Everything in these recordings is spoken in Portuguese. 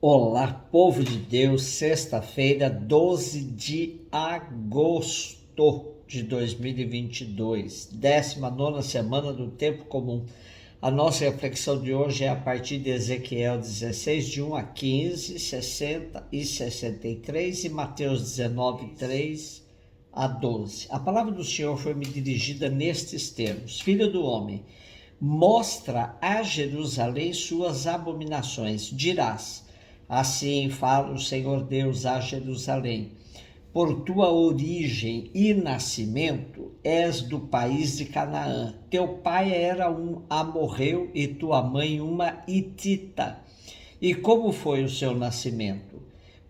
Olá, povo de Deus, sexta-feira, 12 de agosto de 2022, 19ª semana do Tempo Comum. A nossa reflexão de hoje é a partir de Ezequiel 16, de 1 a 15, 60 e 63 e Mateus 19, 3 a 12. A palavra do Senhor foi me dirigida nestes termos: Filho do homem, mostra a Jerusalém suas abominações, dirás: assim fala o Senhor Deus a Jerusalém: por tua origem e nascimento és do país de Canaã. Teu pai era um amorreu e tua mãe uma hitita. E como foi o seu nascimento?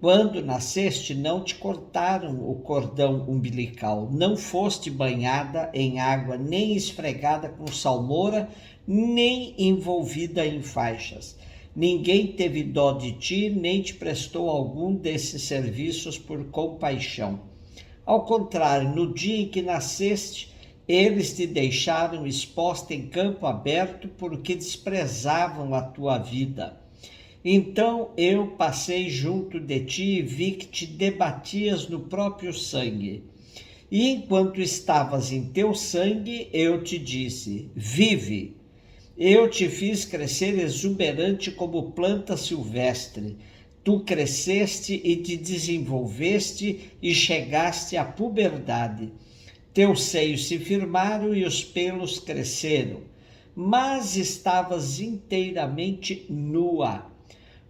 Quando nasceste, não te cortaram o cordão umbilical, não foste banhada em água, nem esfregada com salmoura, nem envolvida em faixas. Ninguém teve dó de ti, nem te prestou algum desses serviços por compaixão. Ao contrário, no dia em que nasceste, eles te deixaram exposta em campo aberto, porque desprezavam a tua vida. Então eu passei junto de ti e vi que te debatias no próprio sangue. E enquanto estavas em teu sangue, eu te disse: vive. Eu te fiz crescer exuberante como planta silvestre. Tu cresceste e te desenvolveste e chegaste à puberdade. Teus seios se firmaram e os pelos cresceram, mas estavas inteiramente nua.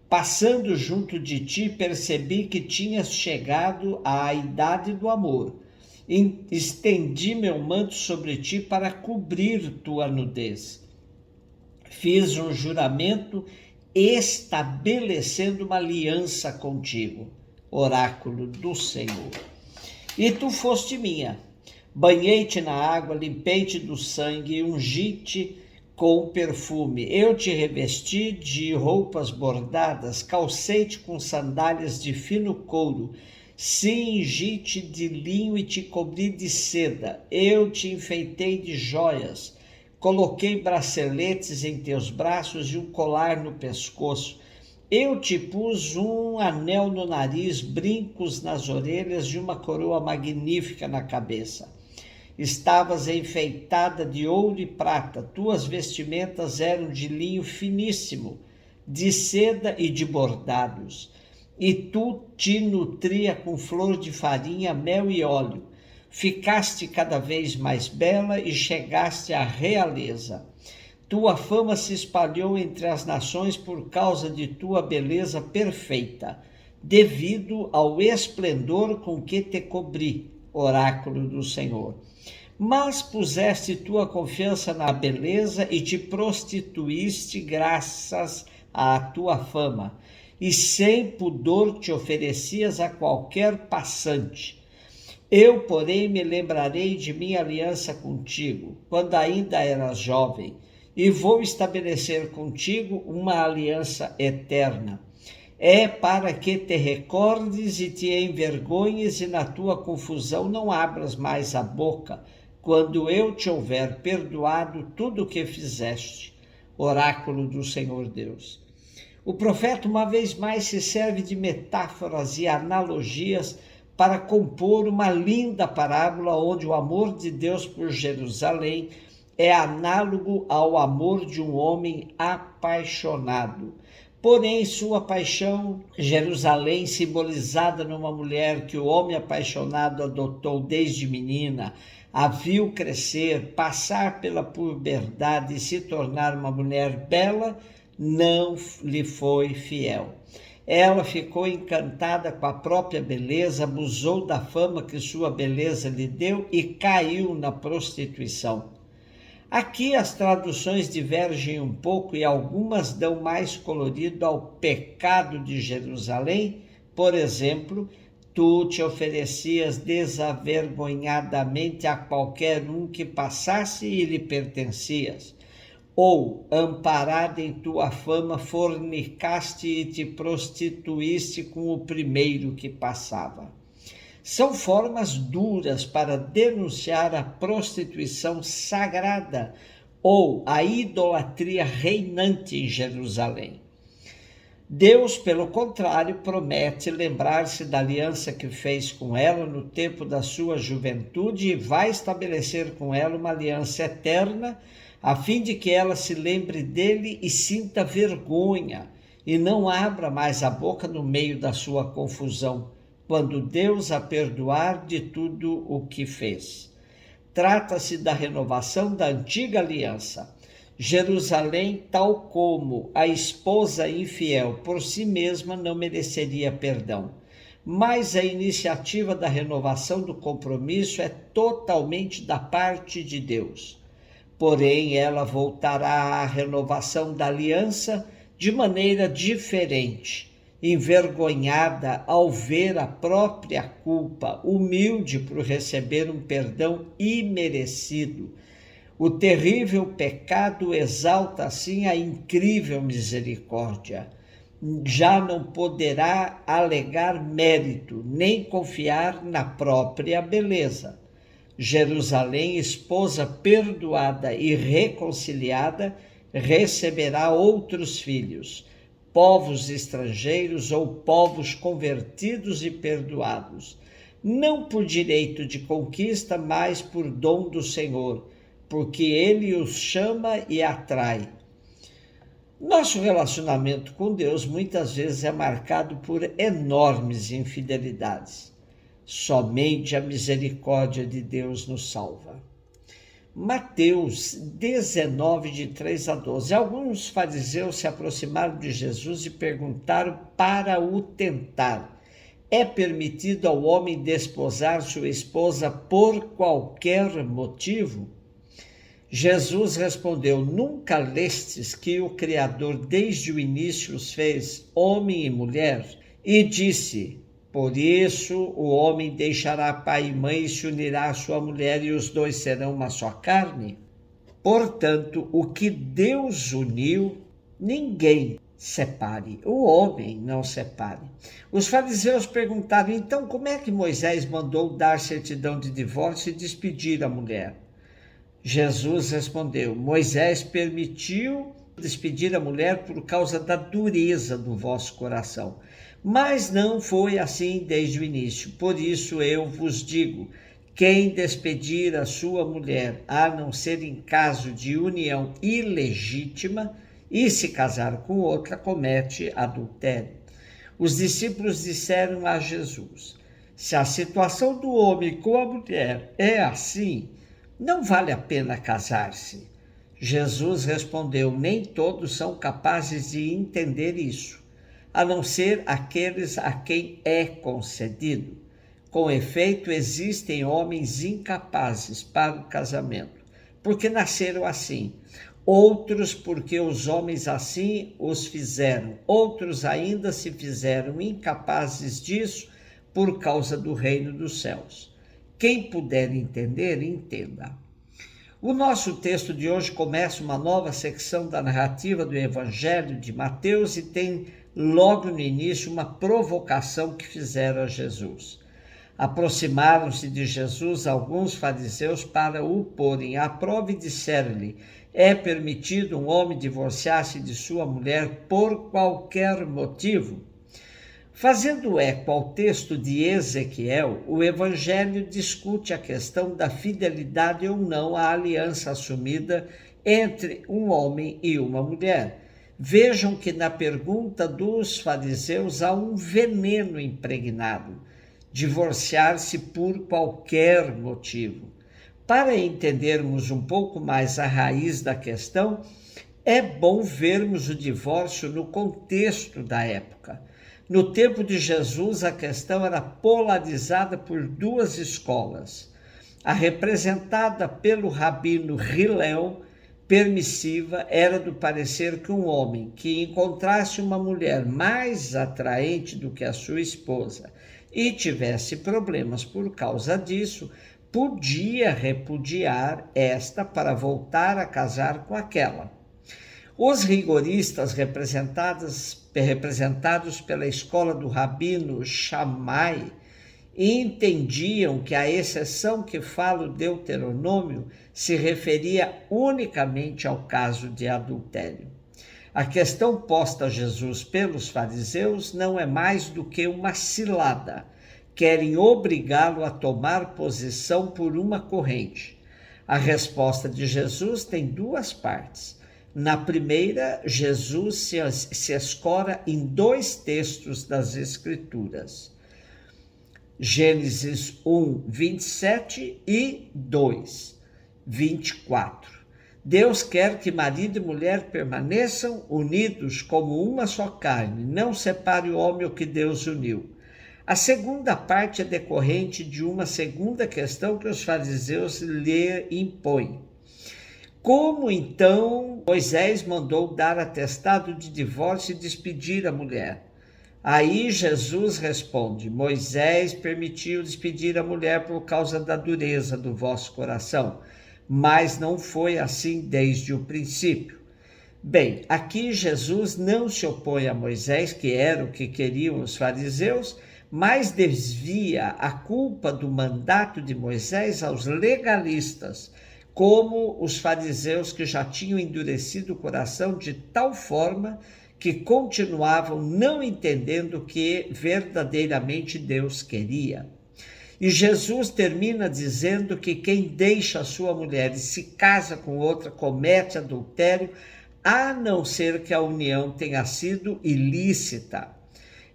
Passando junto de ti, percebi que tinhas chegado à idade do amor. Estendi meu manto sobre ti para cobrir tua nudez. Fiz um juramento estabelecendo uma aliança contigo, oráculo do Senhor. E tu foste minha. Banhei-te na água, limpei-te do sangue e ungi-te com perfume. Eu te revesti de roupas bordadas, calcei-te com sandálias de fino couro, cingi-te de linho e te cobri de seda. Eu te enfeitei de joias, coloquei braceletes em teus braços e um colar no pescoço. Eu te pus um anel no nariz, brincos nas orelhas e uma coroa magnífica na cabeça. Estavas enfeitada de ouro e prata, tuas vestimentas eram de linho finíssimo, de seda e de bordados. E tu te nutria com flor de farinha, mel e óleo. Ficaste cada vez mais bela e chegaste à realeza. Tua fama se espalhou entre as nações por causa de tua beleza perfeita, devido ao esplendor com que te cobri, oráculo do Senhor. Mas puseste tua confiança na beleza e te prostituíste graças à tua fama, e sem pudor te oferecias a qualquer passante. Eu, porém, me lembrarei de minha aliança contigo, quando ainda eras jovem, e vou estabelecer contigo uma aliança eterna. É para que te recordes e te envergonhes e na tua confusão não abras mais a boca, quando eu te houver perdoado tudo o que fizeste. Oráculo do Senhor Deus. O profeta uma vez mais se serve de metáforas e analogias para compor uma linda parábola onde o amor de Deus por Jerusalém é análogo ao amor de um homem apaixonado. Porém, sua paixão, Jerusalém, simbolizada numa mulher que o homem apaixonado adotou desde menina, a viu crescer, passar pela puberdade e se tornar uma mulher bela, não lhe foi fiel. Ela ficou encantada com a própria beleza, abusou da fama que sua beleza lhe deu e caiu na prostituição. Aqui as traduções divergem um pouco e algumas dão mais colorido ao pecado de Jerusalém. Por exemplo, tu te oferecias desavergonhadamente a qualquer um que passasse e lhe pertencias. Ou, amparada em tua fama, fornicaste e te prostituíste com o primeiro que passava. São formas duras para denunciar a prostituição sagrada ou a idolatria reinante em Jerusalém. Deus, pelo contrário, promete lembrar-se da aliança que fez com ela no tempo da sua juventude e vai estabelecer com ela uma aliança eterna, a fim de que ela se lembre dele e sinta vergonha, e não abra mais a boca no meio da sua confusão, quando Deus a perdoar de tudo o que fez. Trata-se da renovação da antiga aliança. Jerusalém, tal como a esposa infiel por si mesma, não mereceria perdão. Mas a iniciativa da renovação do compromisso é totalmente da parte de Deus. Porém, ela voltará à renovação da aliança de maneira diferente, envergonhada ao ver a própria culpa, humilde por receber um perdão imerecido. O terrível pecado exalta assim a incrível misericórdia. Já não poderá alegar mérito, nem confiar na própria beleza. Jerusalém, esposa perdoada e reconciliada, receberá outros filhos, povos estrangeiros ou povos convertidos e perdoados, não por direito de conquista, mas por dom do Senhor, porque Ele os chama e atrai. Nosso relacionamento com Deus muitas vezes é marcado por enormes infidelidades. Somente a misericórdia de Deus nos salva. Mateus 19, de 3 a 12. Alguns fariseus se aproximaram de Jesus e perguntaram para o tentar: é permitido ao homem desposar sua esposa por qualquer motivo? Jesus respondeu: nunca lestes que o Criador desde o início os fez homem e mulher? E disse: por isso o homem deixará pai e mãe e se unirá à sua mulher, e os dois serão uma só carne? Portanto, o que Deus uniu, ninguém separe. O homem não separe. Os fariseus perguntaram: então como é que Moisés mandou dar certidão de divórcio e despedir a mulher? Jesus respondeu: Moisés permitiu despedir a mulher por causa da dureza do vosso coração. Mas não foi assim desde o início. Por isso eu vos digo: quem despedir a sua mulher, a não ser em caso de união ilegítima, e se casar com outra, comete adultério. Os discípulos disseram a Jesus: se a situação do homem com a mulher é assim, não vale a pena casar-se. Jesus respondeu: nem todos são capazes de entender isso, a não ser aqueles a quem é concedido. Com efeito, existem homens incapazes para o casamento, porque nasceram assim. Outros porque os homens assim os fizeram. Outros ainda se fizeram incapazes disso por causa do reino dos céus. Quem puder entender, entenda. O nosso texto de hoje começa uma nova secção da narrativa do Evangelho de Mateus e tem logo no início uma provocação que fizeram a Jesus. Aproximaram-se de Jesus alguns fariseus para o porem à prova e disseram-lhe: é permitido um homem divorciar-se de sua mulher por qualquer motivo? Fazendo eco ao texto de Ezequiel, o Evangelho discute a questão da fidelidade ou não à aliança assumida entre um homem e uma mulher. Vejam que na pergunta dos fariseus há um veneno impregnado: divorciar-se por qualquer motivo. Para entendermos um pouco mais a raiz da questão, é bom vermos o divórcio no contexto da época. No tempo de Jesus, a questão era polarizada por duas escolas. A representada pelo rabino Hillel, permissiva, era do parecer que um homem que encontrasse uma mulher mais atraente do que a sua esposa e tivesse problemas por causa disso, podia repudiar esta para voltar a casar com aquela. Os rigoristas, representados pela escola do rabino Shammai, entendiam que a exceção que fala o Deuteronômio se referia unicamente ao caso de adultério. A questão posta a Jesus pelos fariseus não é mais do que uma cilada. Querem obrigá-lo a tomar posição por uma corrente. A resposta de Jesus tem duas partes. Na primeira, Jesus se escora em dois textos das Escrituras. Gênesis 1, 27 e 2, 24. Deus quer que marido e mulher permaneçam unidos como uma só carne, não separe o homem o que Deus uniu. A segunda parte é decorrente de uma segunda questão que os fariseus lhe impõem. Como então Moisés mandou dar atestado de divórcio e despedir a mulher? Aí Jesus responde: Moisés permitiu despedir a mulher por causa da dureza do vosso coração, mas não foi assim desde o princípio. Bem, aqui Jesus não se opõe a Moisés, que era o que queriam os fariseus, mas desvia a culpa do mandato de Moisés aos legalistas, como os fariseus que já tinham endurecido o coração de tal forma que continuavam não entendendo o que verdadeiramente Deus queria. E Jesus termina dizendo que quem deixa a sua mulher e se casa com outra comete adultério, a não ser que a união tenha sido ilícita.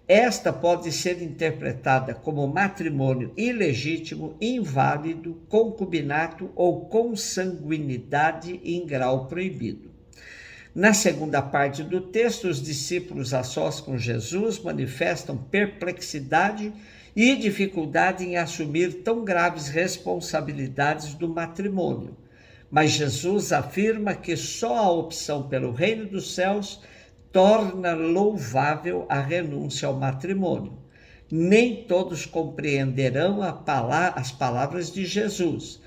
Esta pode ser interpretada como matrimônio ilegítimo, inválido, concubinato ou consanguinidade em grau proibido. Na segunda parte do texto, os discípulos a sós com Jesus manifestam perplexidade e dificuldade em assumir tão graves responsabilidades do matrimônio. Mas Jesus afirma que só a opção pelo reino dos céus torna louvável a renúncia ao matrimônio. Nem todos compreenderão as palavras de Jesus.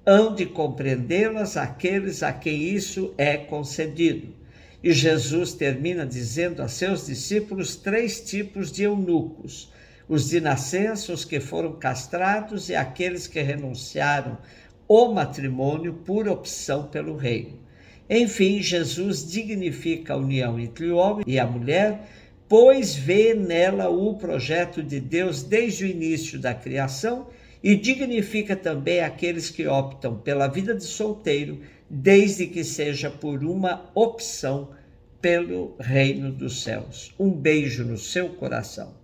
Hão de compreendê-las aqueles a quem isso é concedido. E Jesus termina dizendo a seus discípulos 3 tipos de eunucos: os de nascença, os que foram castrados e aqueles que renunciaram ao matrimônio por opção pelo reino. Enfim, Jesus dignifica a união entre o homem e a mulher, pois vê nela o projeto de Deus desde o início da criação, e dignifica também aqueles que optam pela vida de solteiro, desde que seja por uma opção pelo reino dos céus. Um beijo no seu coração.